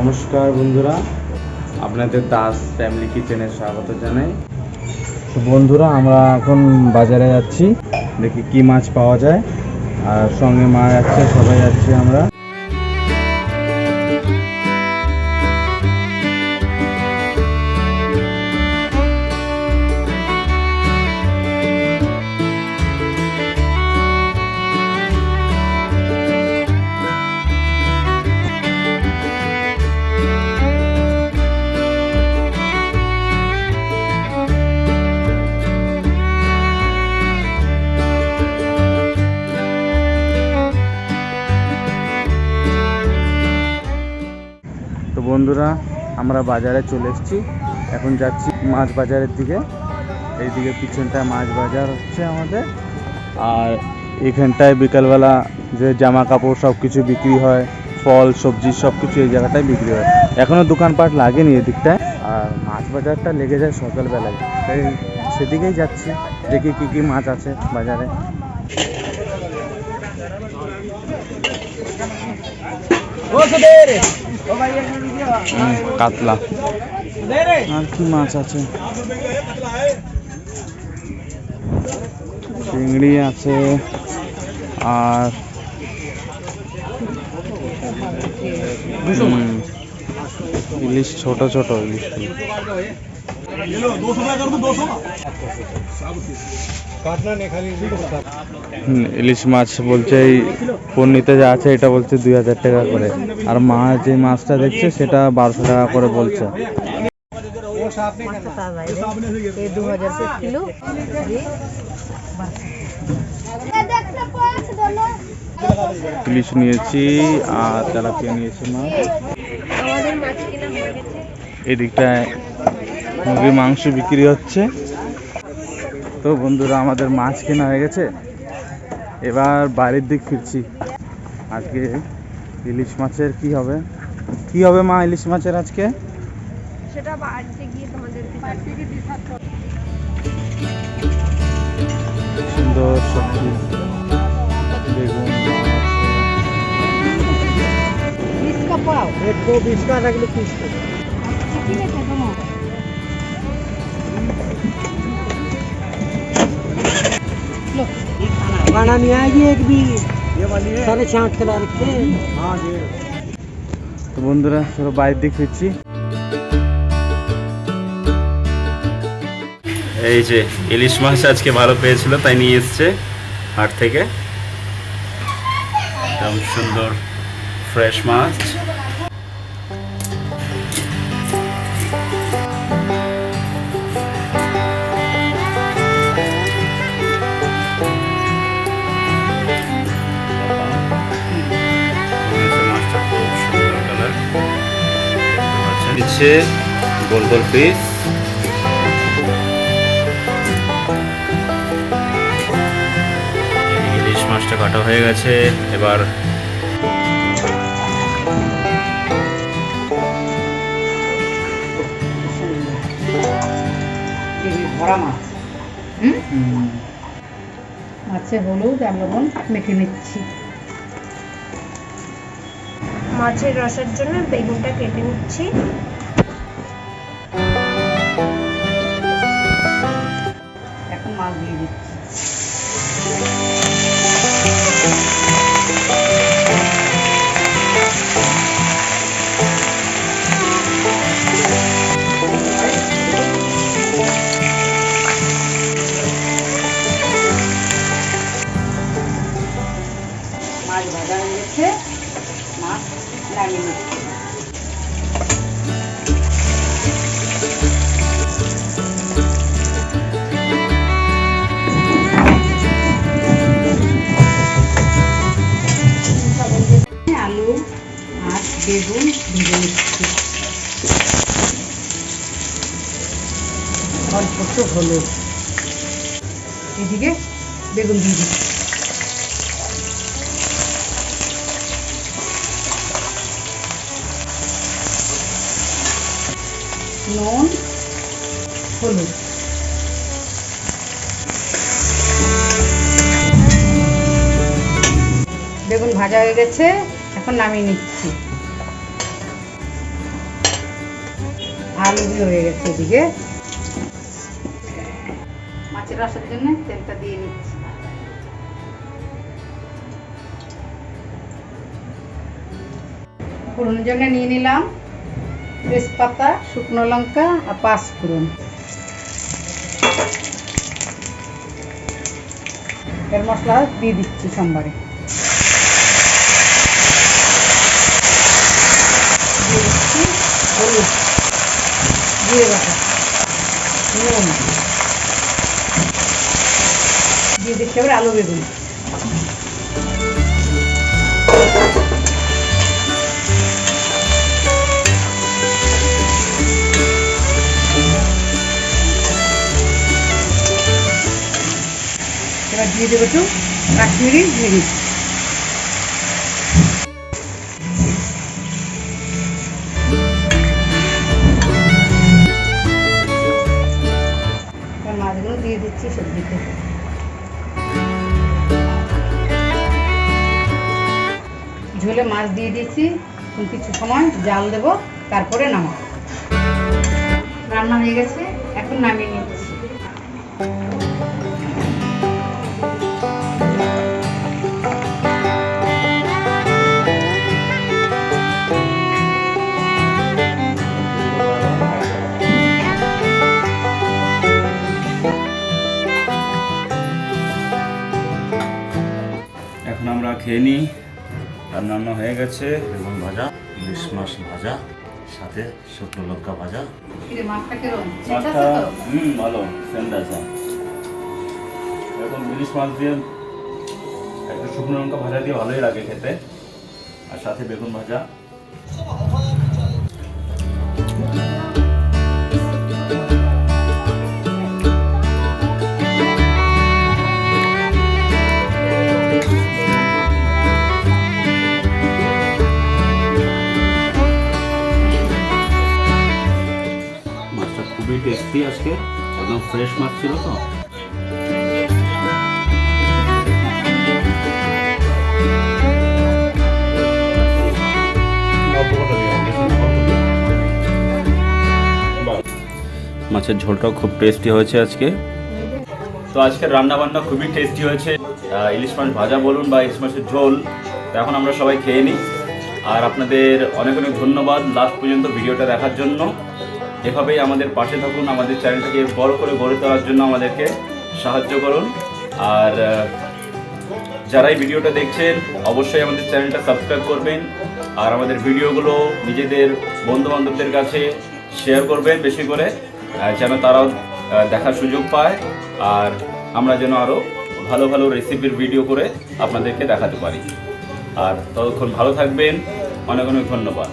নমস্কার বন্ধুরা, আপনাদের দাস ফ্যামিলি কিচেনে স্বাগত জানাই। তো বন্ধুরা, আমরা এখন বাজারে যাচ্ছি, দেখি কি মাছ পাওয়া যায়। আর সঙ্গে মা যাচ্ছে, সবাই যাচ্ছি আমরা। তো বন্ধুরা, আমরা বাজারে চলে এসেছি, এখন যাচ্ছি মাছ বাজারের দিকে। এইদিকে পিছনটায় মাছ বাজার হচ্ছে আমাদের, আর এখানটায় বিকালবেলা যে জামা কাপড় সব কিছু বিক্রি হয়, ফল সবজি সব কিছু এই জায়গাটায় বিক্রি হয়। এখনও দোকানপাট লাগেনি এদিকটায়, আর মাছ বাজারটা লেগে যায় সকালবেলায়, তাই সেদিকেই যাচ্ছি, দেখি কী কী মাছ আছে বাজারে। কাতলা আর কি মাছ আছে, চিংড়ি আছে, আর ইলিশ, ছোট ছোট ইলিশ। ইলিশ মাছ বলছে এই পন্নিতে যা আছে এটা বলছে 2000 টাকা করে, আর মা যে মাছটা দেখছে সেটা 1200 টাকা করে বলছে। ইলিশ নিয়েছি আর তেলাপিয়া নিয়েছি মাছ। এদিকটায় মুরগির মাংস বিক্রি হচ্ছে। তো বন্ধুরা, আমাদের মাছ কেনা হয়ে গেছে, এবার বাড়ির দিক ফিরছি। আজকে ইলিশ মাছের কি হবে মা, ইলিশ মাছের আজকে সেটা বাড়িতে গিয়ে তোমাদেরকে সুন্দর সবজি, বেগুন, खाना नहीं आएगी एक भी 6.5 किलो रखते। তো বন্ধুরা, চলো বাড়ির দিক ফিরছি। এই যে ইলিশ মাছ আজকে ভালো পেয়েছিল, তাই নিয়ে এসছে হাট থেকে। একদম সুন্দর ফ্রেশ মাছ। গোল গোল পিস, ইলিশ মাছটা কাটা হয়ে গেছে। এবার মাছে হলুদ আর লবণ মেখে নিচ্ছি। মাছের রসের জন্য বেগুনটা কেটে নিচ্ছি। এখন মাছ দিয়ে দিচ্ছি। মাছ ভাজা হয়ে গেছে, মাছ নামিয়ে নিচ্ছি। আলু আর বেগুন ভেজে নিচ্ছি, অল্প একটু হলুদ, এদিকে বেগুন দিয়ে দিচ্ছি। নুন, হলুদ, বেগুন ভাজা হয়ে গেছে, এখন নামিয়ে নিচ্ছি। আলু দিয়ে হয়ে গেছে এদিকে। মাছের রসের জন্য তেলটা দিয়ে নিচ্ছি। ফোড়নের জন্য নিয়ে নিলাম তেজপাতা, শুকনো লঙ্কা আর 5 ফোড়ন। এর মশলা দিয়ে দিচ্ছি সোমবারে। দিয়ে দিচ্ছি হলুদ, জিরে বাটা, নুন, দিয়ে দিচ্ছি আবার আলু বেগুন। এবার দিয়ে দেবো একটু কাশ্মীরি মিরিচ। মাছগুলো দিয়ে দিচ্ছি সবজিতে। ঝোলে মাছ দিয়ে দিয়েছি, কিছু সময় জাল দেব, তারপরে নামাবো। রান্না হয়ে গেছে, এখন নামিয়ে নিচ্ছি। এখন আমরা খেয়ে নিই। রান্না হয়ে গেছে, বেগুন ভাজা, ইলিশ মাছ ভাজা, সাথে শুকনো লঙ্কা ভাজা। মাছটা কেরম মাছটা ভালো সেন্ট আছে। এরকম ইলিশ মাছ দিয়ে একটু শুকনো লঙ্কা ভাজা দিয়ে ভালোই লাগে খেতে, আর সাথে বেগুন ভাজা। মাছটা খুবই টেস্টি আজকে, একদম ফ্রেশ মাছ ছিল তো। মাছের ঝোলটাও খুব টেস্টি হয়েছে আজকে। তো আজকের রান্না বান্না খুবই টেস্টি হয়েছে। ইলিশ মাছ ভাজা বলুন বা ইলিশ মাছের ঝোল, তো এখন আমরা সবাই খেয়ে নিই। আর আপনাদের অনেক অনেক ধন্যবাদ লাস্ট পর্যন্ত ভিডিওটা দেখার জন্য। এভাবেই আমাদের পাশে থাকুন, আমাদের চ্যানেলটাকে বড় করে গড়ে তোলার জন্য আমাদেরকে সাহায্য করুন। আর যারাই ভিডিওটা দেখছেন অবশ্যই আমাদের চ্যানেলটা সাবস্ক্রাইব করবেন, আর আমাদের ভিডিওগুলো নিজেদের বন্ধুবান্ধবদের কাছে শেয়ার করবেন বেশি করে, যেন তারাও দেখার সুযোগ পায়, আর আমরা যেন আরও ভালো ভালো রেসিপির ভিডিও করে আপনাদেরকে দেখাতে পারি। আর ততক্ষণ ভালো থাকবেন, অনেক অনেক ধন্যবাদ।